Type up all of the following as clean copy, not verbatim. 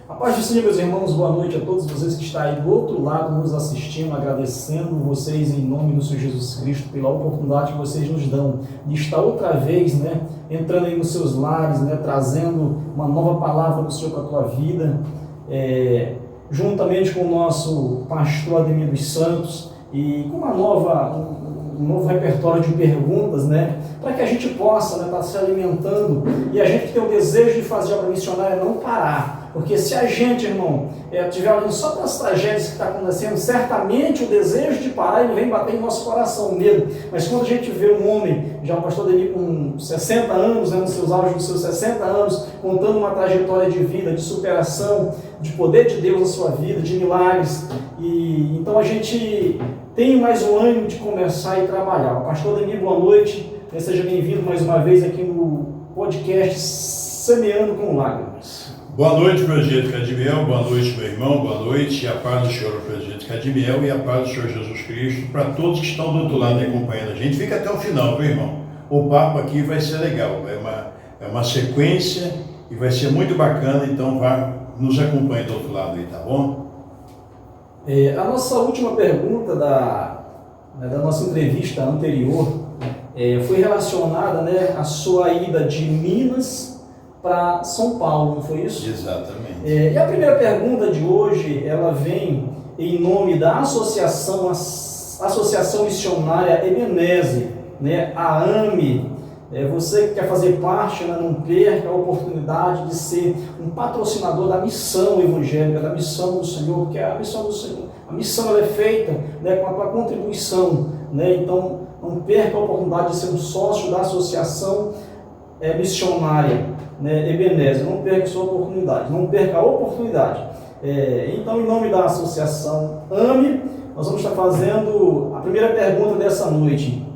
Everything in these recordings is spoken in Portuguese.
A paz do Senhor, meus irmãos, boa noite a todos vocês que estão aí do outro lado nos assistindo, agradecendo vocês em nome do Senhor Jesus Cristo pela oportunidade que vocês nos dão de estar outra vez, entrando aí nos seus lares, trazendo uma nova palavra do Senhor para a tua vida, juntamente com o nosso pastor Ademir dos Santos e com um novo repertório de perguntas, para que a gente possa estar se alimentando e a gente tem o desejo de fazer obra missionária não parar. Porque se a gente, irmão, estiver olhando só para as tragédias que estão acontecendo, certamente o desejo de parar ele vem bater em nosso coração mesmo. Mas quando a gente vê um homem, já o pastor Deni com 60 anos, nos seus auge dos seus 60 anos, contando uma trajetória de vida, de superação, de poder de Deus na sua vida, de milagres, e então a gente tem mais um ânimo de começar e trabalhar. O pastor Deni, boa noite, seja bem-vindo mais uma vez aqui no podcast Semeando com Lágrimas. Boa noite, Projeto Cadmiel, boa noite, meu irmão, boa noite, e a paz do Senhor, Projeto Cadmiel, e a paz do Senhor Jesus Cristo, para todos que estão do outro lado acompanhando a gente. Fica até o final, meu irmão. O papo aqui vai ser legal, é uma sequência e vai ser muito bacana, então nos acompanhe do outro lado aí, tá bom? A nossa última pergunta da nossa entrevista anterior foi relacionada à sua ida de Minas para São Paulo, não foi isso? Exatamente. E a primeira pergunta de hoje, ela vem em nome da Associação Missionária Ebenezer, a AME. Você que quer fazer parte, não perca a oportunidade de ser um patrocinador da missão evangélica, da missão do Senhor, porque a missão do Senhor, a missão ela é feita com a tua contribuição, então não perca a oportunidade de ser um sócio da Associação Missionária Ebenezer, não perca a sua oportunidade, não perca a oportunidade. Então, em nome da Associação AME, nós vamos estar fazendo a primeira pergunta dessa noite.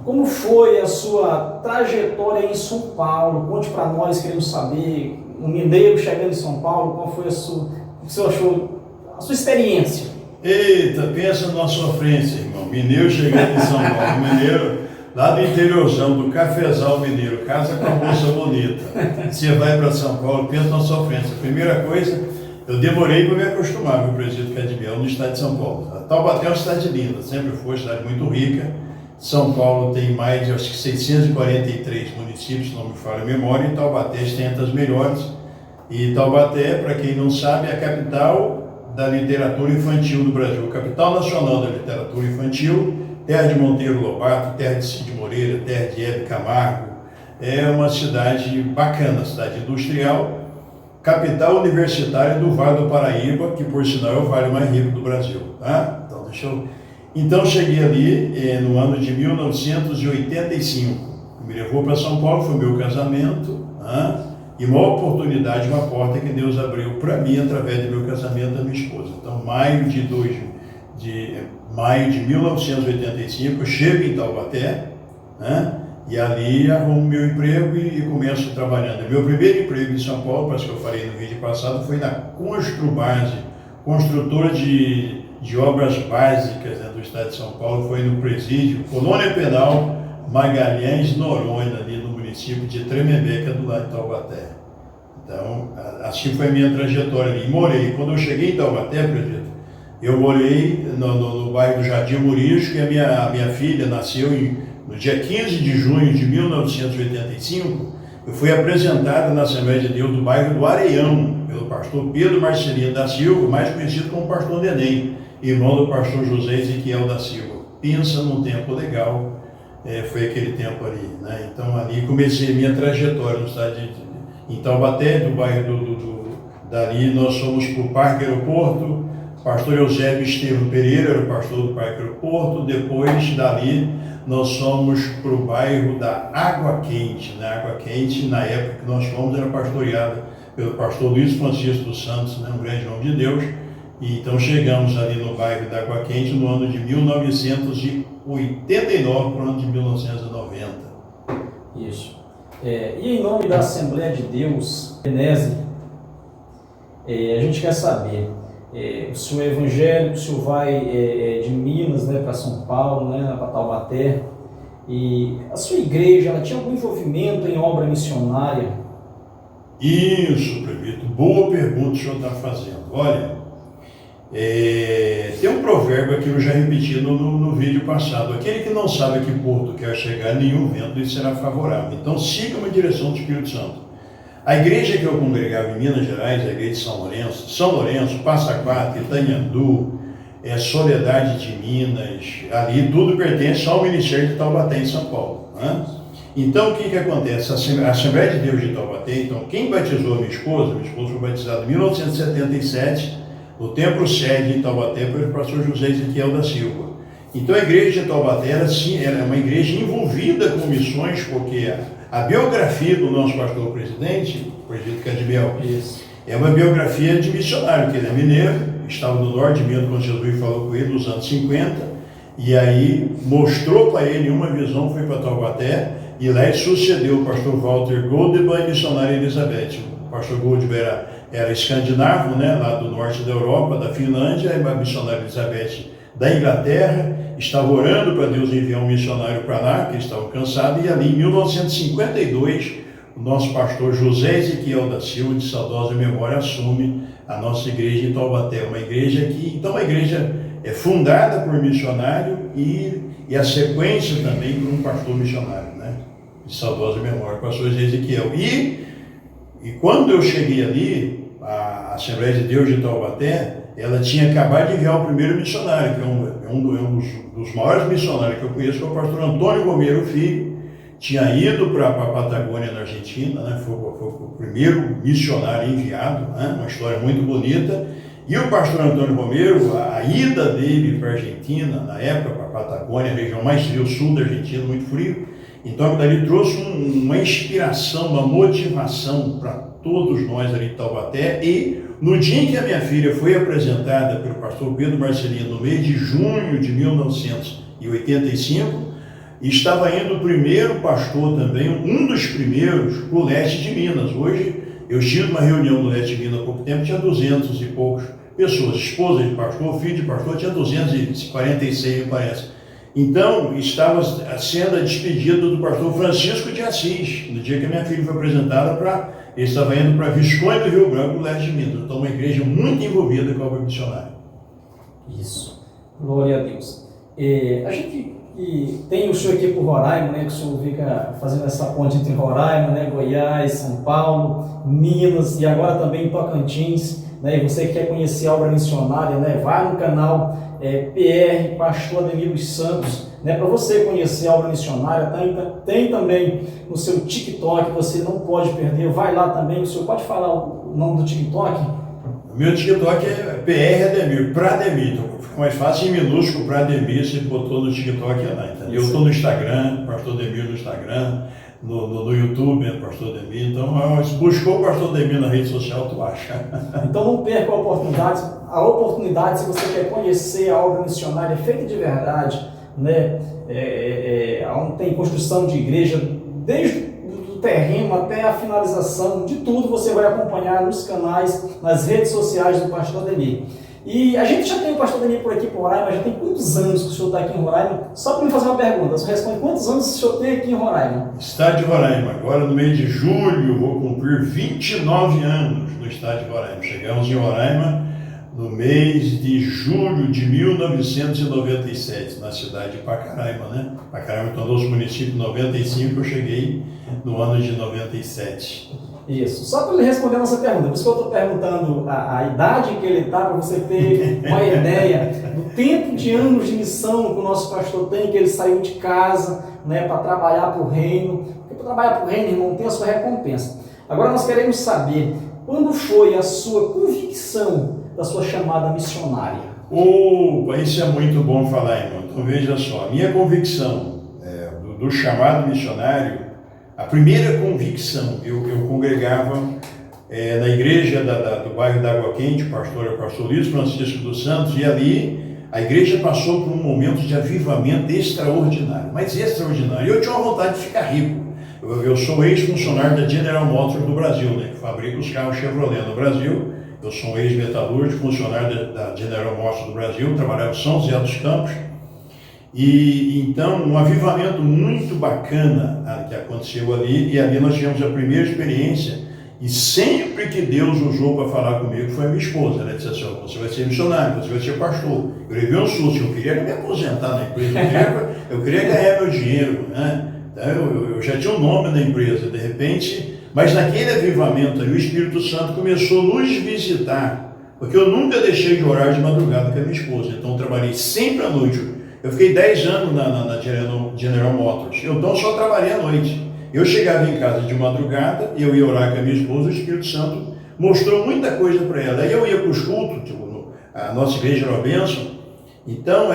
Como foi a sua trajetória em São Paulo? Conte para nós, queremos saber, um mineiro chegando em São Paulo, qual foi o que você achou, a sua experiência? Eita, pensa numa sofrência, irmão. Mineiro chegando em São Paulo, mineiro lá do interiorzão, do cafezal mineiro, casa com a moça bonita. Você vai para São Paulo, pensa numa sofrência. Primeira coisa, eu demorei para me acostumar, meu Presidente Cadmiel, no estado de São Paulo. Taubaté é uma cidade linda, sempre foi uma cidade muito rica. São Paulo tem mais de, acho que 643 municípios, se não me falha a memória, e Taubaté tem entre as melhores. E Taubaté, para quem não sabe, é a capital da literatura infantil do Brasil, capital nacional da literatura infantil, terra de Monteiro Lobato, terra de Cid Moreira, terra de Hebe Camargo. É uma cidade bacana, cidade industrial, capital universitária do Vale do Paraíba, que por sinal é o vale mais rico do Brasil. Tá? Então cheguei ali no ano de 1985, me levou para São Paulo, foi meu casamento, e uma oportunidade, uma porta que Deus abriu para mim através do meu casamento da minha esposa. Então, maio de 1985, eu chego em Taubaté, e ali arrumo meu emprego e começo trabalhando. Meu primeiro emprego em São Paulo, parece que eu falei no vídeo passado, foi na Construbase, construtora de obras básicas do estado de São Paulo, foi no presídio Colônia Penal Magalhães Noronha, ali no município de Tremembeca, do lado de Taubaté. Então, assim foi a minha trajetória ali. E morei, quando eu cheguei em Taubaté, eu morei no bairro do Jardim Murisco, e a minha filha nasceu no dia 15 de junho de 1985. Eu fui apresentado na Assembleia de Deus do bairro do Areião, pelo pastor Pedro Marcelino da Silva, mais conhecido como pastor Neném, irmão do pastor José Ezequiel da Silva. Pensa num tempo legal, foi aquele tempo ali, Então ali comecei a minha trajetória no estado em Taubaté, do bairro dali nós fomos para o Parque Aeroporto, pastor Eusébio Estevam Pereira era o pastor do Parque Aeroporto, depois dali nós fomos para o bairro da Água Quente, Água Quente, na época que nós fomos, era pastoreada pelo pastor Luiz Francisco dos Santos, um grande homem de Deus. E então chegamos ali no bairro da Água Quente no ano de 1989 para o ano de 1990. Isso. E em nome da Assembleia de Deus, Ebenezer, a gente quer saber, o senhor é evangélico, o senhor vai de Minas para São Paulo, para Taubaté, e a sua igreja ela tinha algum envolvimento em obra missionária? Isso, prefeito. Boa pergunta que o senhor está fazendo. Olha, tem um provérbio aqui que eu já repeti no vídeo passado. Aquele que não sabe a que porto quer chegar, nenhum vento lhe será favorável. Então siga uma direção do Espírito Santo. A igreja que eu congregava em Minas Gerais, a igreja de São Lourenço, Passa Quatro, Itanhandu, Soledade de Minas, ali tudo pertence ao Ministério de Taubaté em São Paulo, né? Então o que acontece? A Assembleia de Deus de Taubaté, então quem batizou minha esposa foi batizada em 1977, no templo sede em Taubaté pelo pastor José Ezequiel da Silva. Então a igreja de Taubaté era uma igreja envolvida com missões, porque a biografia do nosso pastor presidente, o presidente Cadmiel, é uma biografia de missionário, que ele é mineiro, estava no norte de Minas quando Jesus falou com ele nos anos 50, e aí mostrou para ele uma visão, foi para Taubaté, e lá ele sucedeu o pastor Walter Goldberg e a missionária Elizabeth. O pastor Goldberg era escandinavo, né, lá do norte da Europa, da Finlândia, e a missionária Elizabeth da Inglaterra, estava orando para Deus enviar um missionário para lá, que eles estavam cansados, e ali em 1952, o nosso pastor José Ezequiel da Silva, de saudosa memória, assume a nossa igreja em Taubaté, uma igreja que, então, a igreja é fundada por missionário e a sequência também por um pastor missionário, né, de saudosa memória, o pastor José Ezequiel. E quando eu cheguei ali, a Assembleia de Deus de Taubaté, ela tinha acabado de enviar o primeiro missionário, que é um dos maiores missionários que eu conheço, que é o pastor Antônio Romero Filho. Tinha ido para a Patagônia, na Argentina, né? Foi o primeiro missionário enviado, né? Uma história muito bonita. E o pastor Antônio Romero, a ida dele para a Argentina, na época, para a Patagônia, a região mais fria, o sul da Argentina, muito frio. Então, ele trouxe uma inspiração, uma motivação para todos nós ali de Taubaté. E no dia em que a minha filha foi apresentada pelo pastor Pedro Marcelino, no mês de junho de 1985, estava indo o primeiro pastor também, um dos primeiros, para o leste de Minas. Hoje, eu estive numa reunião no leste de Minas há pouco tempo, tinha 200 e poucos pessoas, esposa de pastor, filho de pastor, tinha 246, me parece. Então, estava sendo a despedida do pastor Francisco de Assis, no dia que a minha filha foi apresentada ele estava indo para Visconde do Rio Branco, no leste de Minas. Então, uma igreja muito envolvida com a obra missionária. Isso. Glória a Deus. A gente tem o senhor aqui por Roraima, né, que o senhor fica fazendo essa ponte entre Roraima, né, Goiás, São Paulo, Minas e agora também Tocantins, né, e você que quer conhecer a obra missionária, né, vai no canal PR Pastor Ademir dos Santos, né, para você conhecer a obra missionária. Tem também no seu TikTok, você não pode perder, vai lá também. O senhor pode falar o nome do TikTok? O meu TikTok é PR Ademir, para Ademir, então fica mais fácil, em minúsculo, para Ademir, você botou no TikTok lá, entendeu? Eu estou no Instagram, Pastor Ademir no Instagram, no YouTube, Pastor Ademir. Então, se buscou o Pastor Ademir na rede social, tu acha. Então não perca a oportunidade. A oportunidade, se você quer conhecer a obra missionária feita de verdade, né? Onde tem construção de igreja, desde o terreno até a finalização, de tudo você vai acompanhar nos canais, nas redes sociais do Pastor Ademir. E a gente já tem o Pastor Ademir por aqui por Roraima, já tem quantos anos que o senhor está aqui em Roraima? Só para me fazer uma pergunta, você responde, quantos anos o senhor tem aqui em Roraima? Estado de Roraima, agora no mês de julho vou cumprir 29 anos no estado de Roraima. Chegamos em Roraima no mês de julho de 1997, na cidade de Pacaraima, né? Pacaraima tornou-se município em 95, eu cheguei no ano de 97. Isso, só para ele responder a nossa pergunta, por isso que eu estou perguntando a idade que ele está, para você ter uma ideia do tempo de anos de missão que o nosso pastor tem, que ele saiu de casa, né, para trabalhar para o reino, porque para trabalhar para o reino, irmão, tem a sua recompensa. Agora nós queremos saber, quando foi a sua convicção da sua chamada missionária? Opa, isso é muito bom falar, irmão. Então veja só, a minha convicção do chamado missionário, a primeira convicção, eu congregava na igreja do bairro da Água Quente, o pastor Luiz Francisco dos Santos, e ali a igreja passou por um momento de avivamento extraordinário, mas extraordinário. Eu tinha uma vontade de ficar rico. Eu sou ex-funcionário da General Motors do Brasil, né, que fabrica os carros Chevrolet no Brasil. Eu sou um ex-metalúrgico, funcionário da General Motors do Brasil, trabalhava em São José dos Campos. E então, um avivamento muito bacana que aconteceu ali, e ali nós tivemos a primeira experiência E sempre que Deus usou para falar comigo foi a minha esposa. Ela disse assim: você vai ser missionário, você vai ser pastor. Eu levei um susto, eu queria me aposentar na empresa, eu queria ganhar meu dinheiro, né? Então, eu já tinha um nome na empresa, de repente, mas naquele avivamento ali, o Espírito Santo começou a nos visitar, porque eu nunca deixei de orar de madrugada com a minha esposa, então eu trabalhei sempre à noite. Eu fiquei 10 anos na General Motors, eu então só trabalhei à noite. Eu chegava em casa de madrugada, eu ia orar com a minha esposa, o Espírito Santo mostrou muita coisa para ela. Aí eu ia para os cultos, a nossa igreja era uma bênção. Então,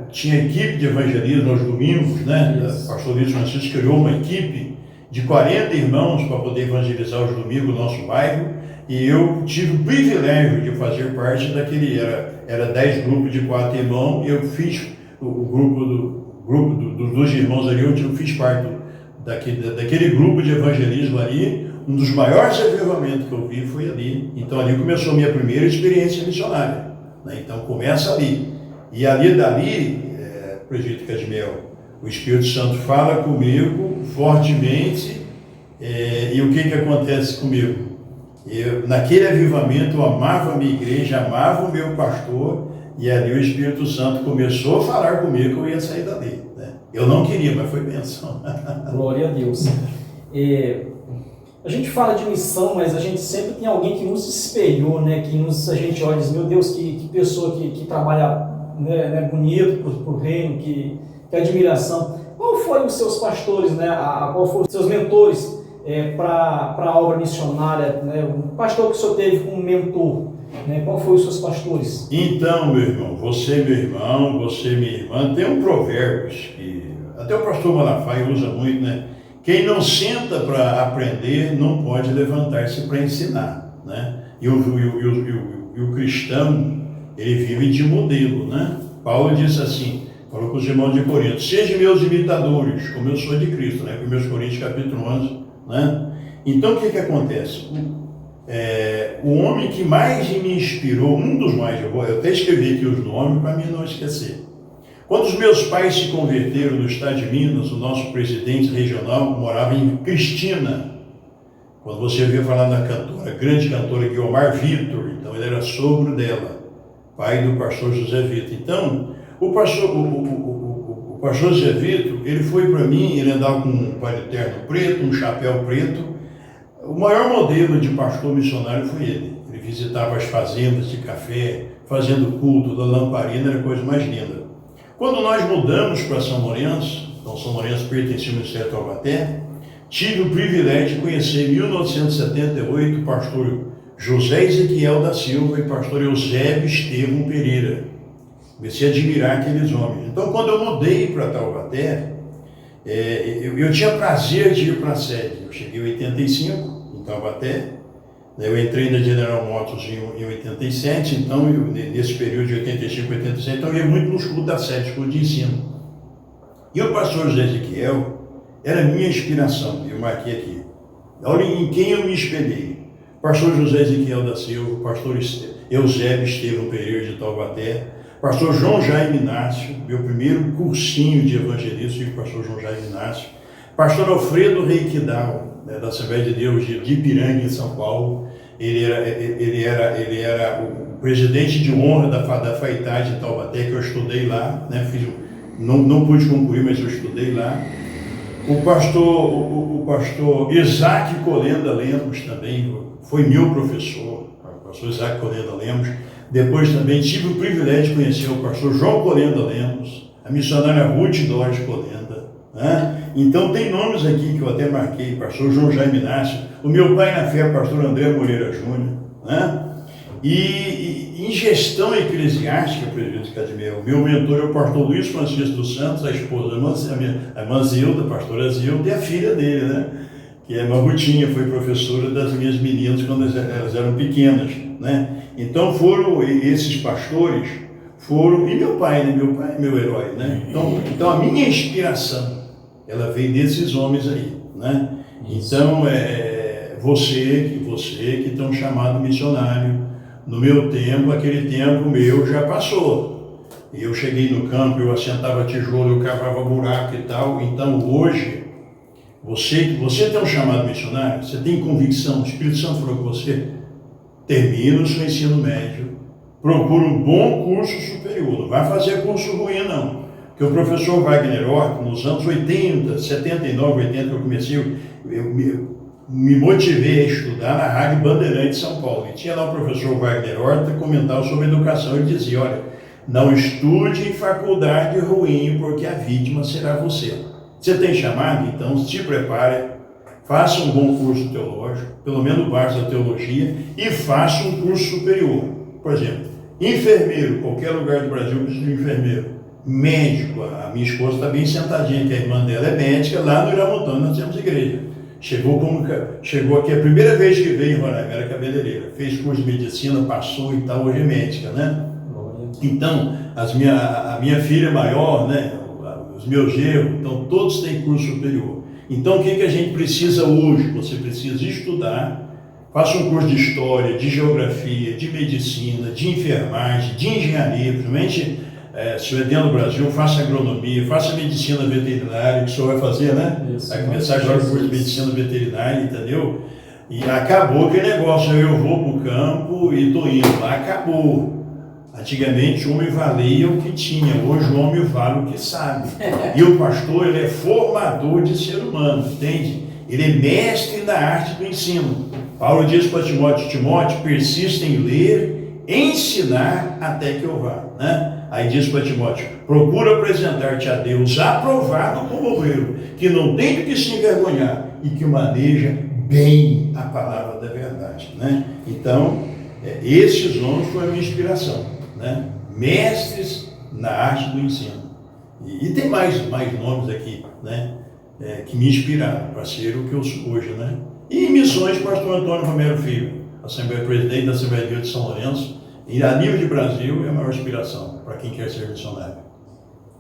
tinha equipe de evangelismo aos domingos, né? O pastor Luiz Francisco criou uma equipe de 40 irmãos para poder evangelizar aos domingos o nosso bairro. E eu tive o privilégio de fazer parte daquele, era 10 grupos de 4 irmãos, e eu fiz o grupo dos irmãos ali, eu fiz parte daquele grupo de evangelismo ali. Um dos maiores avivamentos que eu vi foi ali. Então ali começou a minha primeira experiência missionária, né? Então começa ali. E ali dali, presbítero Cadmiel, o Espírito Santo fala comigo fortemente, e o que acontece comigo? Naquele avivamento eu amava a minha igreja, amava o meu pastor, e ali o Espírito Santo começou a falar comigo que eu ia sair dali, né? Eu não queria, mas foi bênção. Glória a Deus. A gente fala de missão, mas a gente sempre tem alguém que nos espelhou, né? A gente olha e diz: meu Deus, que pessoa que trabalha, né, bonito pro reino, que admiração. Qual foram os seus pastores, né? Qual foram os seus mentores para a obra missionária, né? O pastor que o senhor teve como mentor, né? Qual foram os seus pastores? Então, meu irmão, você, meu irmão, você, minha irmã, tem um provérbio que até o pastor Malafaia usa muito, né? Quem não senta para aprender não pode levantar-se para ensinar, né? E o cristão, ele vive de modelo, né? Paulo disse assim, falou para os irmãos de Corinto: sejam meus imitadores, como eu sou de Cristo, né? 1 Coríntios capítulo 11, né? Então o que acontece? O homem que mais me inspirou, um dos mais, eu até escrevi aqui os nomes para mim não esquecer. Quando os meus pais se converteram no estado de Minas, o nosso presidente regional morava em Cristina. Quando você ouviu falar da cantora, grande cantora Guiomar Vitor, então ele era sogro dela, pai do pastor José Vitor. Então, o pastor José Vitor, ele foi para mim, ele andava com um terno preto, um chapéu preto. O maior modelo de pastor missionário foi ele. Ele visitava as fazendas de café, fazendo culto da lamparina, era a coisa mais linda. Quando nós mudamos para São Lourenço, então São Lourenço pertencia ao Ministério de Taubaté, tive o privilégio de conhecer em 1978 o pastor José Ezequiel da Silva e o pastor Eusébio Estevão Pereira. Comecei a admirar aqueles homens. Então, quando eu mudei para Taubaté, eu tinha prazer de ir para a sede. Eu cheguei em 85, em Taubaté. Eu entrei na General Motors em 87, então nesse período de 85 a 87, então eu ia muito nos cultos da sede, culto de ensino. E o pastor José Ezequiel era a minha inspiração, eu marquei aqui. Olha em quem eu me espelhei. Pastor José Ezequiel da Silva, pastor Eusébio Estevão Pereira de Taubaté, pastor João Jaime Inácio, meu primeiro cursinho de evangelista, e o pastor João Jaime Inácio, pastor Alfredo Reikidal, da Assembleia de Deus de Ipiranga, em São Paulo. Ele era o presidente de honra da FAITAD de Taubaté, que eu estudei lá, né? Não pude concluir, mas eu estudei lá. O pastor Isaac Colenda Lemos também foi meu professor, o pastor Isaac Colenda Lemos. Depois também tive o privilégio de conhecer o pastor João Colenda Lemos, a missionária Ruth Dores Colenda, né? Então tem nomes aqui que eu até marquei: pastor João Jaime Inácio, o meu pai na fé, pastor André Moreira Júnior, né? E em gestão eclesiástica, presbítero Cadmiel, meu mentor é o pastor Luiz Francisco dos Santos, a esposa, a irmã Zilda, a pastora Zilda, e a filha dele, né? Que é a Marutinha, foi professora das minhas meninas quando elas eram pequenas, né? Então foram esses pastores, e meu pai, né? Meu pai é meu herói, né? Então a minha inspiração, ela veio desses homens aí, né? Então, você que tem um chamado missionário, no meu tempo, aquele tempo meu já passou. E eu cheguei no campo, eu assentava tijolo, eu cavava buraco e tal. Então, hoje, Você tem um chamado missionário, você tem convicção, o Espírito Santo falou com você, termina o seu ensino médio, procura um bom curso superior, não vai fazer curso ruim não, porque o professor Wagner Hort, nos anos 80, 79, 80, eu comecei, eu me motivei a estudar na Rádio Bandeirantes de São Paulo, e tinha lá o professor Wagner Hort que comentava sobre educação, ele dizia, olha, não estude em faculdade ruim, porque a vítima será você. Você tem chamado? Então se prepare, faça um bom curso teológico, pelo menos o básico da teologia, e faça um curso superior. Por exemplo, enfermeiro, qualquer lugar do Brasil precisa de um enfermeiro. Médico, a minha esposa está bem sentadinha, que a irmã dela é médica, lá no Iramutã nós temos igreja. Chegou aqui a primeira vez que veio em Roraima, era cabeleireira, fez curso de medicina, passou e tal, hoje é médica, né? Então, a minha filha maior, né? Os meus genros, então todos têm curso superior. Então o que a gente precisa hoje? Você precisa estudar, faça um curso de história, de geografia, de medicina, de enfermagem, de engenharia, principalmente se é dentro do Brasil, faça agronomia, faça medicina veterinária, que o senhor vai fazer, né? Isso, vai começar agora o curso de medicina veterinária, entendeu? E acabou aquele negócio, eu vou para o campo e estou indo lá, acabou. Antigamente o homem valia o que tinha, hoje o homem vale o que sabe. E o pastor, ele é formador de ser humano, entende? Ele é mestre da arte do ensino. Paulo diz para Timóteo, persista em ler, ensinar até que eu vá, né? Aí diz para Timóteo, procura apresentar-te a Deus aprovado como obreiro, que não tem do que se envergonhar e que maneja bem a palavra da verdade, né? Então, esses homens foram a minha inspiração. Né? Mestres na arte do ensino. E tem mais nomes aqui, né? Que me inspiraram para ser o que eu sou hoje, né? E em missões, pastor Antônio Romero Filho, presidente da Assembleia de Deus de São Lourenço, e a nível de Brasil é a maior inspiração para quem quer ser missionário.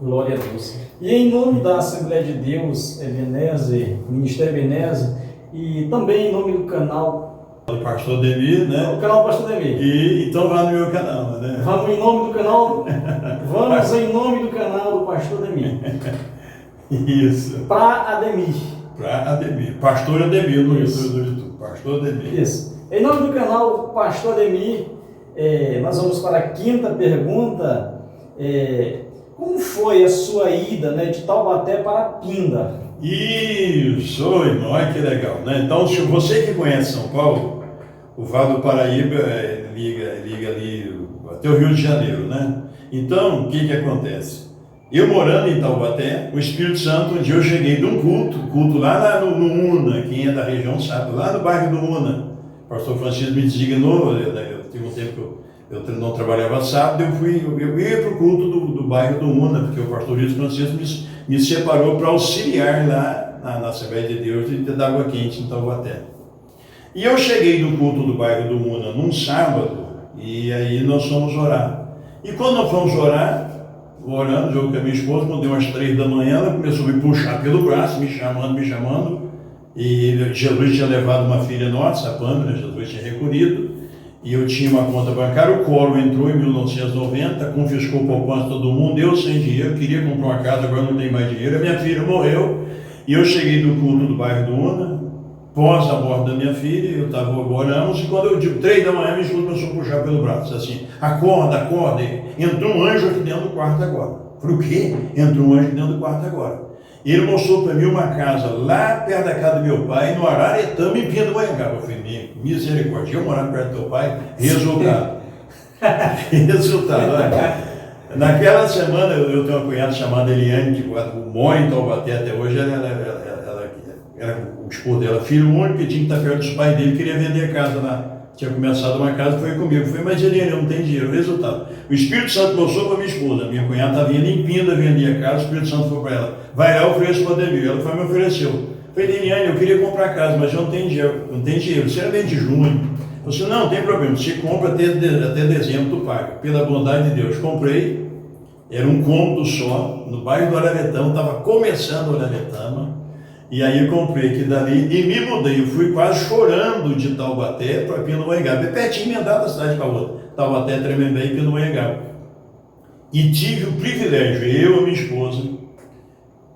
Glória a Deus. E em nome da Assembleia de Deus, Ebenezer, Ministério Ebenezer, e também em nome do canal do Pastor Demir, né? O canal do Pastor Demir. E então vá no meu canal, né? Vamos em nome do canal. Vamos em nome do canal do Pastor Demir. Isso. Para Ademir. Para Ademir. Pastor Ademir no YouTube. Pastor Ademir. Isso. Em nome do canal Pastor Ademir, nós vamos para a quinta pergunta. Como foi a sua ida, né, de Taubaté para Pinda? Isso, irmão, olha que legal, né? Então, se você que conhece São Paulo, o Vale do Paraíba liga ali até o Rio de Janeiro, né? Então, o que acontece? Eu morando em Taubaté, o Espírito Santo, um dia eu cheguei de um culto lá no Una, quem é da região sabe, lá no bairro do Una. O pastor Francisco me designou, eu tive um tempo que eu não trabalhava sábado, eu ia para o culto do bairro do Una, porque o pastor Francisco me separou para auxiliar lá na Assembleia de Deus de ter água quente em Taubaté. E eu cheguei do culto do bairro do Una num sábado, e aí nós fomos orar. E quando nós fomos orar, orando, eu com a minha esposa, quando deu umas 3 da manhã, ela começou a me puxar pelo braço, me chamando, e Jesus tinha levado uma filha nossa, a Pâmela, Jesus tinha recolhido, e eu tinha uma conta bancária, o Collor entrou em 1990, confiscou a poupança de todo mundo, eu sem dinheiro, queria comprar uma casa, agora não tenho mais dinheiro, a minha filha morreu, e eu cheguei do culto do bairro do Una, pós a morte da minha filha, eu estava oramos, e quando eu digo 3 da manhã, minha esposa começou a puxar pelo braço, assim, acorda, entrou um anjo aqui dentro do quarto agora. Eu falei, o quê? Entrou um anjo aqui dentro do quarto agora. E ele mostrou para mim uma casa lá perto da casa do meu pai, no Araretama, em Pindamonhangaba. Eu falei, misericórdia, eu morar perto do teu pai, resultado. Olha. Naquela semana, eu tenho uma cunhada chamada Eliane, que mora em Taubaté até hoje, o esposo dela, filho único, que tinha que estar perto dos pais dele, queria vender a casa lá. Tinha começado uma casa, foi comigo. Eu falei, mas Eliane, eu não tenho dinheiro. Resultado, o Espírito Santo mostrou para minha esposa, minha cunhada estava indo em Pinda vender a casa, o Espírito Santo falou para ela, vai lá, ofereço para Ademir. Ela foi, me ofereceu. Eu falei, Eliane, eu queria comprar a casa, mas eu não tenho dinheiro. Isso era bem de junho. Eu falei, não tem problema, você compra até dezembro, tu paga. Pela bondade de Deus, comprei, era um cômodo só, no bairro do Araretama, estava começando o Araretama. E aí eu comprei aqui dali e me mudei. Eu fui quase chorando de Taubaté para Pindamonhangaba. É pertinho, emendado da cidade para outra. Taubaté, Tremembé e Pindamonhangaba. E tive o privilégio, eu e minha esposa,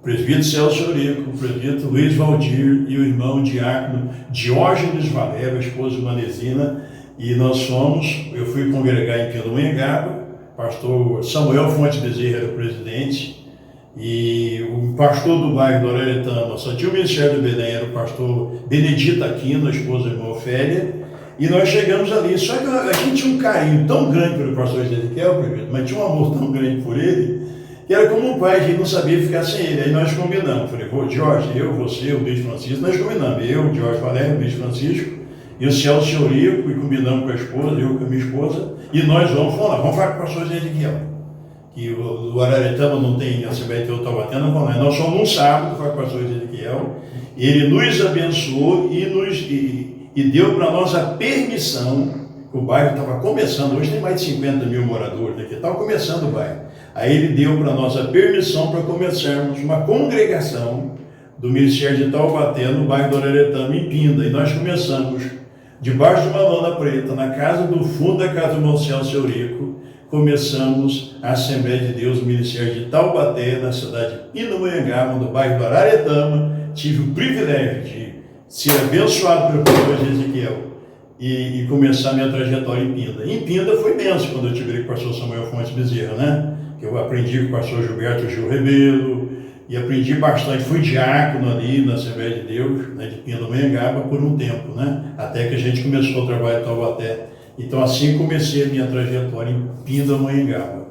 presbítero Celso Eurico, o presbítero Luiz Valdir e o irmão diácono Diógenes Valério, a esposa Manezina, e nós fomos, eu fui congregar em Pindamonhangaba, pastor Samuel Fonte Bezerra era o presidente, e o pastor do bairro do Araretama, só tinha o Ministério do Belém, era o pastor Benedito Aquino, a esposa da irmã Ofélia, e nós chegamos ali, só que a gente tinha um carinho tão grande pelo pastor Ezequiel, mas tinha um amor tão grande por ele, que era como um pai, a gente não sabia ficar sem ele. Aí nós combinamos, falei, Jorge, eu, você, o Bispo Francisco, nós combinamos, eu, o Jorge Valério, o Bispo Francisco, e o Celso Eurico, e combinamos com a esposa, eu com a minha esposa, e nós vamos falar com o pastor Ezequiel, que o Araretama não tem, a CBT ou Taubaté, não vão lá. Nós fomos num sábado, foi com o pastor Ezequiel, e ele nos abençoou e deu para nós a permissão, que o bairro estava começando, hoje tem mais de 50 mil moradores aqui, estava começando o bairro. Aí ele deu para nós a permissão para começarmos uma congregação do Ministério de Taubaté, no bairro do Araretama, em Pinda. E nós começamos, debaixo de uma lona preta, na casa do fundo da casa do irmão Celso Eurico, começamos a Assembleia de Deus, o Ministério de Taubaté, na cidade de Pindamonhangaba, no bairro do Araretama. Tive o privilégio de ser abençoado pelo pastor Ezequiel e começar a minha trajetória em Pinda. Em Pinda foi benção quando eu tive com o pastor Samuel Fontes Bezerra, né? Eu aprendi com o pastor Gilberto Gil Rebelo e aprendi bastante. Fui diácono ali na Assembleia de Deus, né, de Pindamonhangaba, por um tempo, né? Até que a gente começou o trabalho em Taubaté. Então assim comecei a minha trajetória em Pindamonhangaba.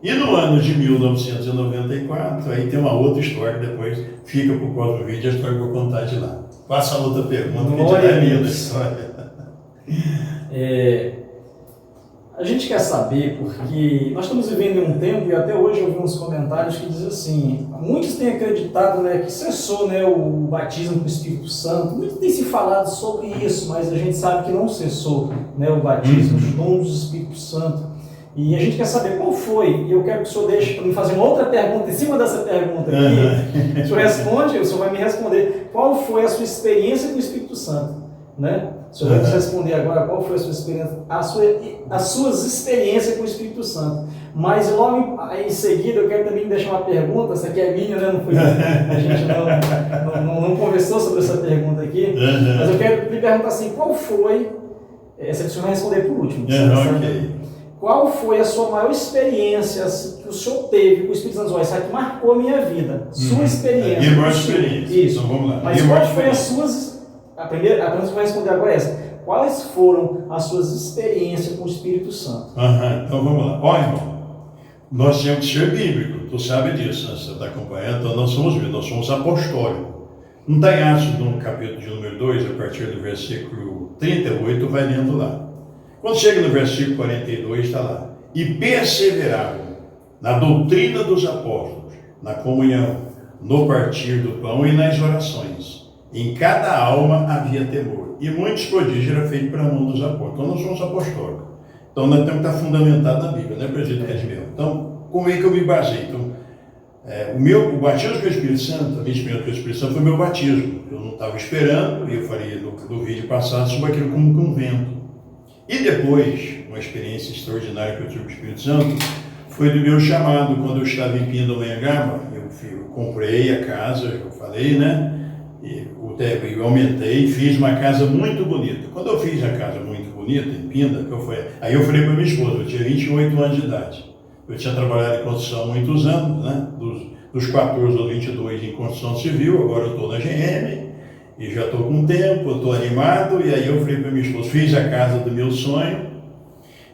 E no ano de 1994, aí tem uma outra história, depois fica para o próximo vídeo a história que eu vou contar de lá. Faça a outra pergunta, que já é minha da história. A gente quer saber porque nós estamos vivendo em um tempo, e até hoje eu vi uns comentários que dizem assim, muitos têm acreditado, né, que cessou, né, o batismo com o Espírito Santo, muito tem se falado sobre isso, mas a gente sabe que não cessou, né, o batismo, os dons do Espírito Santo. E a gente quer saber qual foi, e eu quero que o senhor deixe para me fazer uma outra pergunta em cima dessa pergunta aqui. O senhor responde, o senhor vai me responder qual foi a sua experiência com o Espírito Santo, né? O senhor vai nos responder agora qual foi a sua experiência, as suas experiências com o Espírito Santo. Mas logo em seguida eu quero também deixar uma pergunta, essa aqui é minha, né? Não foi, a gente não conversou sobre essa pergunta aqui, mas eu quero lhe perguntar assim, qual foi, essa que o senhor vai responder por último. Qual foi a sua maior experiência que o senhor teve com o Espírito Santo? Isso aqui marcou a minha vida. Sua experiência. Minha maior experiência. Isso. Então vamos lá. Mas quais foram as suas... A primeira que eu vou responder agora é essa. Quais foram as suas experiências com o Espírito Santo? Então vamos lá. Olha, irmão, nós temos que ser bíblico. Tu sabe disso, né? Você está acompanhando? Então nós somos apostólicos. Não está em Atos, no capítulo de número 2, a partir do versículo 38, vai lendo lá. Quando chega no versículo 42, está lá. E perseveravam na doutrina dos apóstolos, na comunhão, no partir do pão e nas orações. Em cada alma havia temor. E muitos prodígios eram feitos pela mão dos apóstolos. Então nós somos apostólicos. Então nós temos que estar fundamentado na Bíblia, né, presbítero Cadmiel? Então, como é que eu me baseei? Então, o batismo com o Espírito Santo, a minha experiência com o Espírito Santo foi o meu batismo. Eu não estava esperando, e eu falei no vídeo passado sobre aquilo como um vento. E depois, uma experiência extraordinária que eu tive com o Espírito Santo, foi do meu chamado, quando eu estava em Pindamonhangaba. Eu comprei a casa, eu falei, né? Eu aumentei e fiz uma casa muito bonita. Quando eu fiz a casa muito bonita, em Pinda, aí eu falei para minha esposa, eu tinha 28 anos de idade. Eu tinha trabalhado em construção há muitos anos, né? Dos 14 aos 22 em construção civil, agora eu estou na GM, e já estou com tempo, estou animado, e aí eu falei para minha esposa, fiz a casa do meu sonho,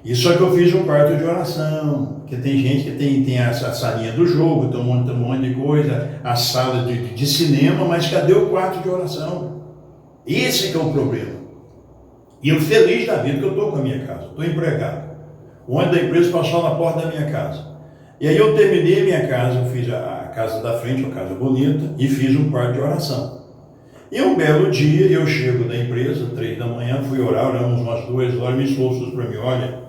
e só que eu fiz um quarto de oração, porque tem gente que tem a salinha do jogo, tem um monte de coisa, a sala de cinema, mas cadê o quarto de oração? Esse que é o problema. E eu feliz da vida que eu estou com a minha casa, estou empregado. O ônibus da empresa passou na porta da minha casa. E aí eu terminei a minha casa, eu fiz a casa da frente, uma casa bonita, e fiz um quarto de oração. E um belo dia, eu chego da empresa, 3 da manhã, fui orar, oramos umas 2 horas, me esforço para mim, olha,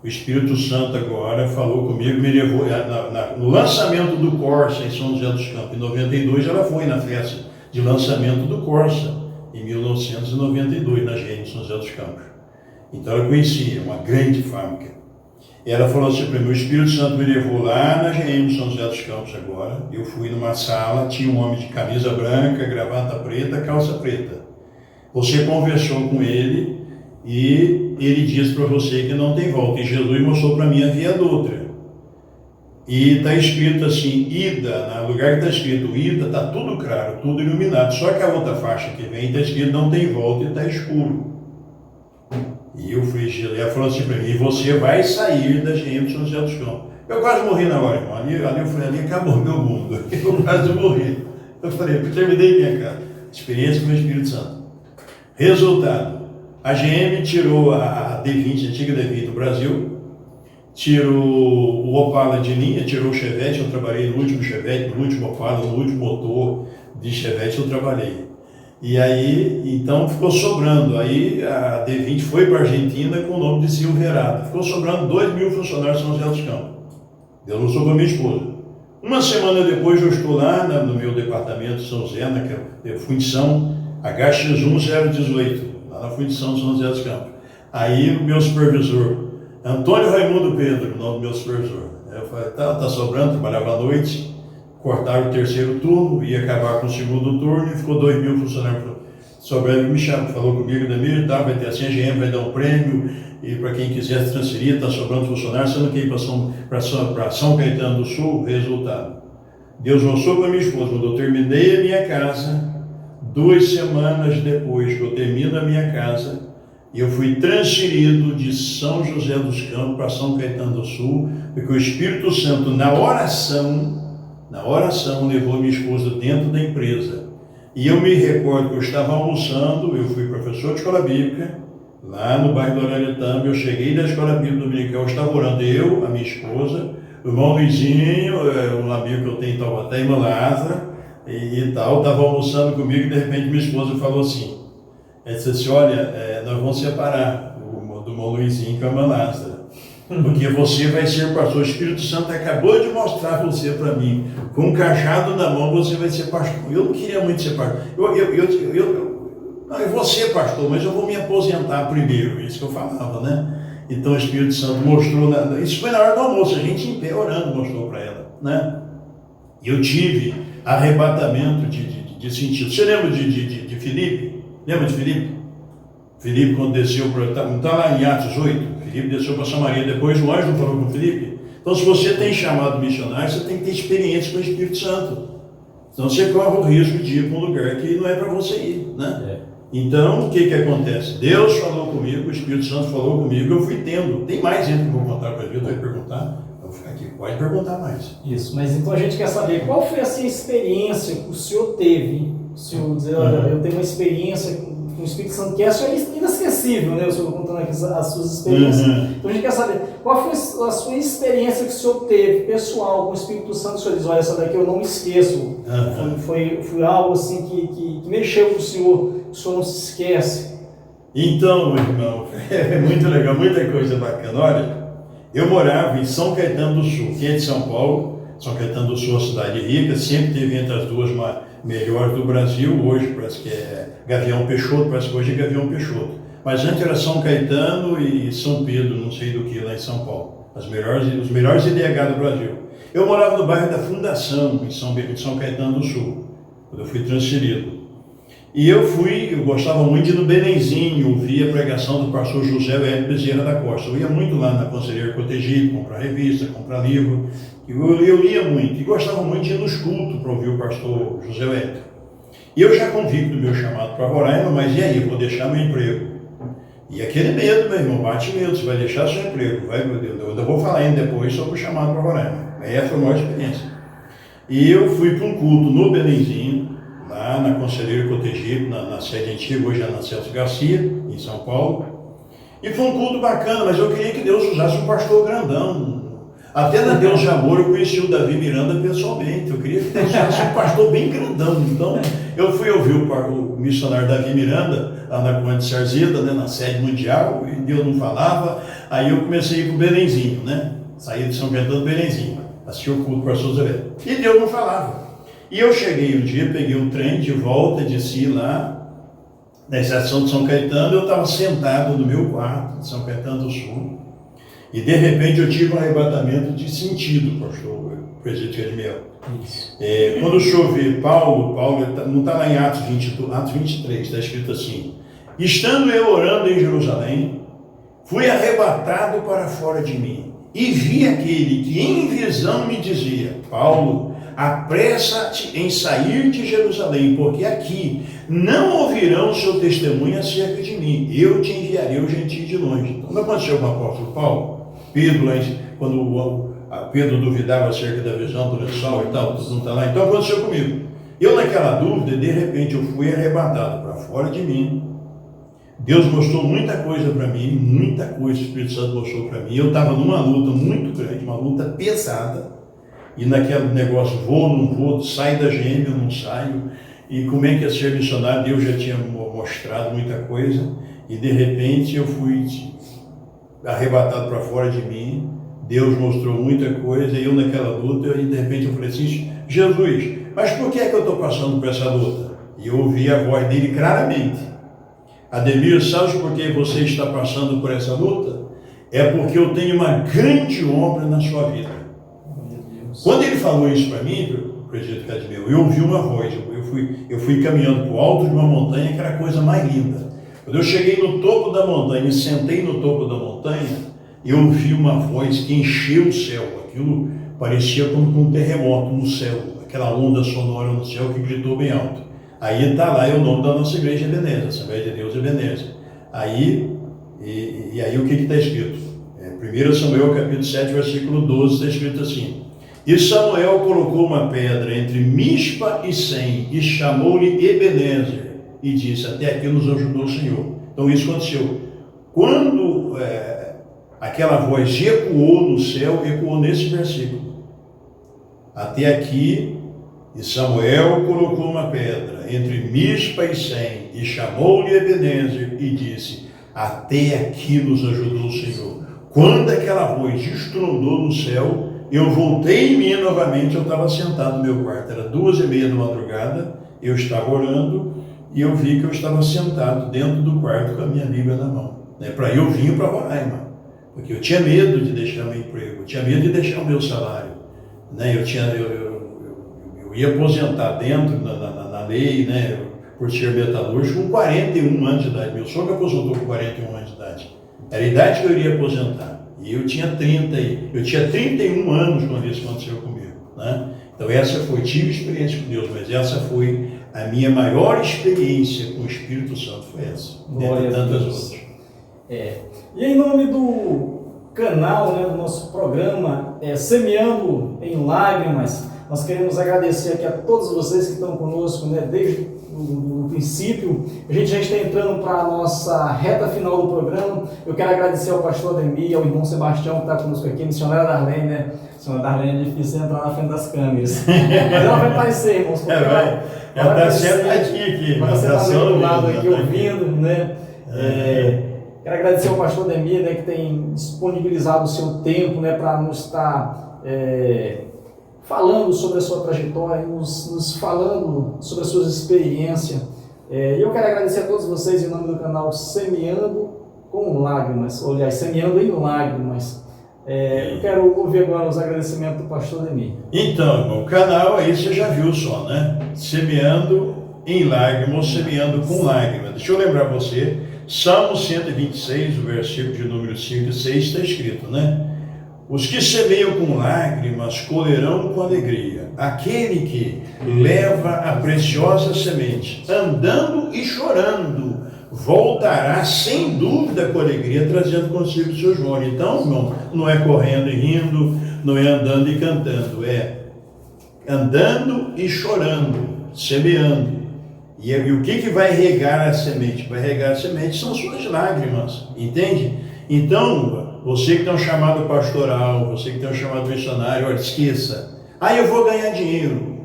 o Espírito Santo agora falou comigo, me levou no lançamento do Corsa em São José dos Campos, em 92, ela foi na festa de lançamento do Corsa, em 1992, na GM São José dos Campos. Então ela conhecia uma grande fábrica. Ela falou assim para mim: o Espírito Santo me levou lá na GM São José dos Campos agora. Eu fui numa sala, tinha um homem de camisa branca, gravata preta, calça preta. Você conversou com ele e ele disse para você que não tem volta. E Jesus mostrou para mim a via doutra. E está escrito assim, ida, no lugar que está escrito ida, está tudo claro, tudo iluminado. Só que a outra faixa que vem está escrito não tem volta e está escuro. E eu fui, ela falou assim para mim: e você vai sair da GM de São José dos Campos. Eu quase morri na hora, irmão. Ali eu falei, ali acabou meu mundo. Eu quase morri. Eu falei, eu terminei minha casa. Experiência com o Espírito Santo. Resultado: a GM tirou a D20, a antiga D20 do Brasil, tirou o Opala de linha, tirou o Chevette. Eu trabalhei no último Chevette, no último Opala, no último motor de Chevette eu trabalhei. E aí, então ficou sobrando. Aí a D20 foi para a Argentina com o nome de Silverado. Ficou sobrando 2.000 funcionários de São José dos Campos. Deu não sobrou minha esposa. Uma semana depois eu estou lá no meu departamento de São José, naquela fundição HX1018, lá na fundição de São José dos Campos. Aí o meu supervisor, Antônio Raimundo Pedro, o nome do meu supervisor. Eu falei, tá sobrando, trabalhava à noite. Cortaram o terceiro turno, ia acabar com o segundo turno e ficou 2.000 funcionários sobrando. Me chamou, falou comigo, Damir, tá, vai ter assim, a GM vai dar um prêmio e para quem quiser se transferir, está sobrando funcionários, você não quer ir para São Caetano do Sul? Resultado: Deus mostrou para minha esposa, quando eu terminei a minha casa, 2 semanas depois que eu termino a minha casa, eu fui transferido de São José dos Campos para São Caetano do Sul, porque o Espírito Santo, na oração, levou minha esposa dentro da empresa. E eu me recordo que eu estava almoçando, eu fui professor de escola bíblica, lá no bairro do Araretama. Eu cheguei da escola bíblica dominical, eu estava orando, eu, a minha esposa, o irmão Luizinho, um amigo que eu tenho em Taubaté, irmã Lázara, e tal, estava almoçando comigo e de repente minha esposa falou assim, ela disse assim, olha, nós vamos separar do irmão Luizinho com a irmã Lázara. Porque você vai ser pastor. O Espírito Santo acabou de mostrar você para mim. Com um cajado na mão você vai ser pastor. Eu não queria muito ser pastor. Eu vou ser pastor, mas eu vou me aposentar primeiro. Isso que eu falava, né? Então o Espírito Santo mostrou. Isso foi na hora do almoço, a gente em pé orando mostrou para ela, né? E eu tive arrebatamento de sentido. Você lembra de Filipe? Lembra de Filipe? Filipe, quando desceu para. Não está lá em Atos 8? Filipe desceu para Samaria, depois o anjo falou com Filipe. Então, se você tem chamado missionário, você tem que ter experiência com o Espírito Santo. Senão você corre o risco de ir para um lugar que não é para você ir, né? Então, o que acontece? Deus falou comigo, o Espírito Santo falou comigo, eu fui tendo. Tem mais gente que eu vou contar para ele, vai perguntar. Eu vou ficar aqui, pode perguntar mais. Isso, mas então a gente quer saber qual foi essa experiência que o senhor teve. O senhor dizer, olha, eu tenho uma experiência com o Espírito Santo, que essa é inesquecível, né? O senhor contando aqui as suas experiências. Então a gente quer saber qual foi a sua experiência que o senhor teve, pessoal, com o Espírito Santo. O senhor diz, olha, essa daqui eu não me esqueço. Foi algo assim que mexeu com o senhor não se esquece. Então, meu irmão, é muito legal, muita coisa bacana. Olha, eu morava em São Caetano do Sul, que é de São Paulo. São Caetano do Sul é uma cidade rica, sempre teve entre as duas melhores do Brasil. Hoje parece que é Gavião Peixoto, parece que hoje é Gavião Peixoto. Mas antes era São Caetano e São Pedro, não sei do que, lá em São Paulo. Os melhores IDH do Brasil. Eu morava no bairro da Fundação, em São Caetano do Sul, quando eu fui transferido. E eu gostava muito de ir no Belenzinho, ouvir a pregação do pastor José Hélio Bezerra da Costa. Eu ia muito lá na Conselheiro Cotegipe, comprar revista, comprar livro. Eu lia muito e gostava muito de ir nos cultos para ouvir o pastor José Hélio. E eu já convicto do meu chamado para Roraima, mas e aí, eu vou deixar meu emprego? E aquele medo, meu irmão, bate medo, você vai deixar seu emprego. Eu ainda vou falar ainda depois sobre o chamado para Roraima. Essa foi a maior experiência. E eu fui para um culto no Belenzinho, lá na Conselheiro Cotegipe, na sede antiga, hoje é na Celso Garcia, em São Paulo. E foi um culto bacana, mas eu queria que Deus usasse um pastor grandão. Até na Deus de Amor eu conheci o Davi Miranda pessoalmente. Eu queria que Deus usasse um pastor bem grandão. Então eu fui ouvir o missionário Davi Miranda, lá na Conde de Sarzeda, né, na sede mundial, e Deus não falava. Aí eu comecei a ir para o Belenzinho, né? Saí de São Caetano do Belenzinho, assisti o culto para São José. E Deus não falava. E eu cheguei um dia, peguei um trem de volta, desci lá, na estação de São Caetano. Eu estava sentado no meu quarto, de São Caetano do Sul, E de repente eu tive um arrebatamento de sentido, pastor presbítero Edmel. Quando o senhor vê Paulo não está lá em Atos 23, está escrito assim: estando eu orando em Jerusalém, fui arrebatado para fora de mim, e vi aquele que em visão me dizia: Paulo, apressa-te em sair de Jerusalém, porque aqui não ouvirão o seu testemunho acerca de mim. Eu te enviarei os gentios de longe. Então, não aconteceu com o apóstolo Paulo? Pedro, quando Pedro duvidava acerca da visão do lençol e tal, tudo não está lá. Então aconteceu comigo. Eu naquela dúvida, de repente eu fui arrebatado para fora de mim. Deus mostrou muita coisa para mim, muita coisa o Espírito Santo mostrou para mim. Eu estava numa luta muito grande, uma luta pesada. E naquele negócio, vou, não vou, saio da GM, eu não saio. E como é que é ser missionário? Deus já tinha mostrado muita coisa. E de repente eu fui arrebatado para fora de mim. Deus mostrou muita coisa. E eu naquela luta, e de repente eu falei assim: Jesus, mas por que é que eu estou passando por essa luta? E eu ouvi a voz dele claramente: Ademir, sabe por que você está passando por essa luta? É porque eu tenho uma grande obra na sua vida. Quando ele falou isso para mim, presbítero Cadmeu, eu ouvi uma voz. Eu fui caminhando para o alto de uma montanha, que era a coisa mais linda. Quando eu cheguei no topo da montanha e sentei no topo da montanha, eu ouvi uma voz que encheu o céu. Aquilo parecia como um terremoto no céu, aquela onda sonora no céu que gritou bem alto. Aí está lá, é o nome da nossa igreja, Ebenezer, Assembleia de Deus Ebenezer. Aí o que está escrito? 1 Samuel capítulo 7, versículo 12, está escrito assim: e Samuel colocou uma pedra entre Mispa e Sem, e chamou-lhe Ebenezer, e disse: até aqui nos ajudou o Senhor. Então isso aconteceu. Quando aquela voz ecoou no céu, ecoou nesse versículo: até aqui, e Samuel colocou uma pedra entre Mispa e Sem, e chamou-lhe Ebenezer, e disse: até aqui nos ajudou o Senhor. Quando aquela voz estrondou no céu, eu voltei em mim novamente. Eu estava sentado no meu quarto, era 2h30 da madrugada, eu estava orando, e eu vi que eu estava sentado dentro do quarto com a minha Bíblia na mão. Eu vim para Roraima, porque eu tinha medo de deixar meu emprego, eu tinha medo de deixar o meu salário. Eu ia aposentar dentro na lei, por ser metalúrgico, com 41 anos de idade. Meu sogro aposentou com 41 anos de idade. Era a idade que eu iria aposentar. E eu tinha 31 anos quando isso aconteceu comigo. Então tive experiência com Deus, mas essa foi a minha maior experiência com o Espírito Santo, foi essa. Dentre tantas outras. E em nome do canal, do nosso programa, Semeando em Lágrimas, nós queremos agradecer aqui a todos vocês que estão conosco, desde o princípio. A gente já está entrando para a nossa reta final do programa. Eu quero agradecer ao pastor Ademir, ao irmão Sebastião que está conosco aqui, a missionária Darlene, A senhora Darlene é difícil entrar na frente das câmeras. Mas ela vai aparecer, irmãos. Ela está sentadinha aqui. Mas você está do outro lado aqui ouvindo, Quero agradecer ao pastor Ademir, que tem disponibilizado o seu tempo, para nos estar falando sobre a sua trajetória, nos falando sobre as suas experiências. E eu quero agradecer a todos vocês em nome do canal Semeando com Lágrimas, ou aliás, Semeando em Lágrimas. Eu quero ouvir agora os agradecimentos do pastor Ademir. Então, irmão, o canal aí você já viu só, Semeando em Lágrimas, ou Semeando com Lágrimas. Deixa eu lembrar você, Salmo 126, o versículo de número 5 e 6 está escrito, Os que semeiam com lágrimas colherão com alegria. Aquele que leva a preciosa semente, andando e chorando, voltará sem dúvida com alegria, trazendo consigo os seus molhos. Então, irmão, não é correndo e rindo, não é andando e cantando, é andando e chorando, semeando. E o que vai regar a semente? Vai regar a semente são suas lágrimas, entende? Então, você que tem um chamado pastoral, você que tem um chamado missionário, olha, esqueça. Eu vou ganhar dinheiro.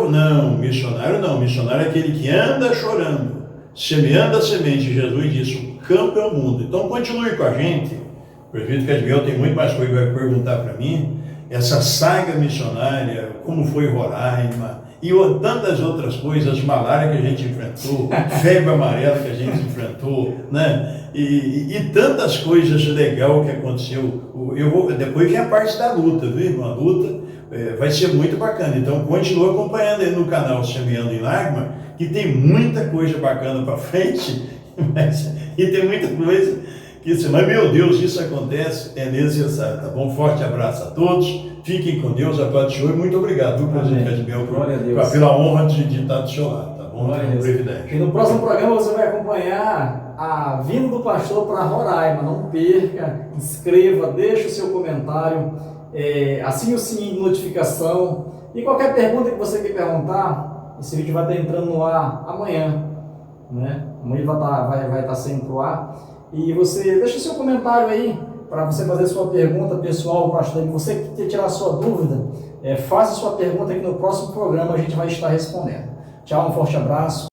Não, missionário é aquele que anda chorando, semeando a semente. Jesus disse, o campo é o mundo. Então continue com a gente. O presbítero Cadmiel tem muito mais coisa que vai perguntar para mim. Essa saga missionária, como foi Roraima, e tantas outras coisas, malária que a gente enfrentou, febre amarela que a gente enfrentou, né? E tantas coisas legais que aconteceu. Depois vem a parte da luta, viu, irmão? A luta vai ser muito bacana. Então, continua acompanhando aí no canal Semeando em Lágrima, que tem muita coisa bacana para frente, e tem muita coisa que você, mas meu Deus, isso acontece, é necessário, tá bom? Forte abraço a todos, fiquem com Deus, a paz do Senhor, e muito obrigado, viu, presidente Cadmiel, pela honra de estar do seu lado, tá bom? É um privilégio. E no próximo programa você vai acompanhar a vinda do pastor para Roraima. Não perca, inscreva, deixe o seu comentário, assine o sininho de notificação, e qualquer pergunta que você quer perguntar, esse vídeo vai estar entrando no ar amanhã, né? Amanhã vai estar saindo pro ar, e você deixa o seu comentário aí para você fazer sua pergunta pessoal, pastor. Você que quer tirar a sua dúvida, faça sua pergunta, que no próximo programa a gente vai estar respondendo. Tchau, um forte abraço.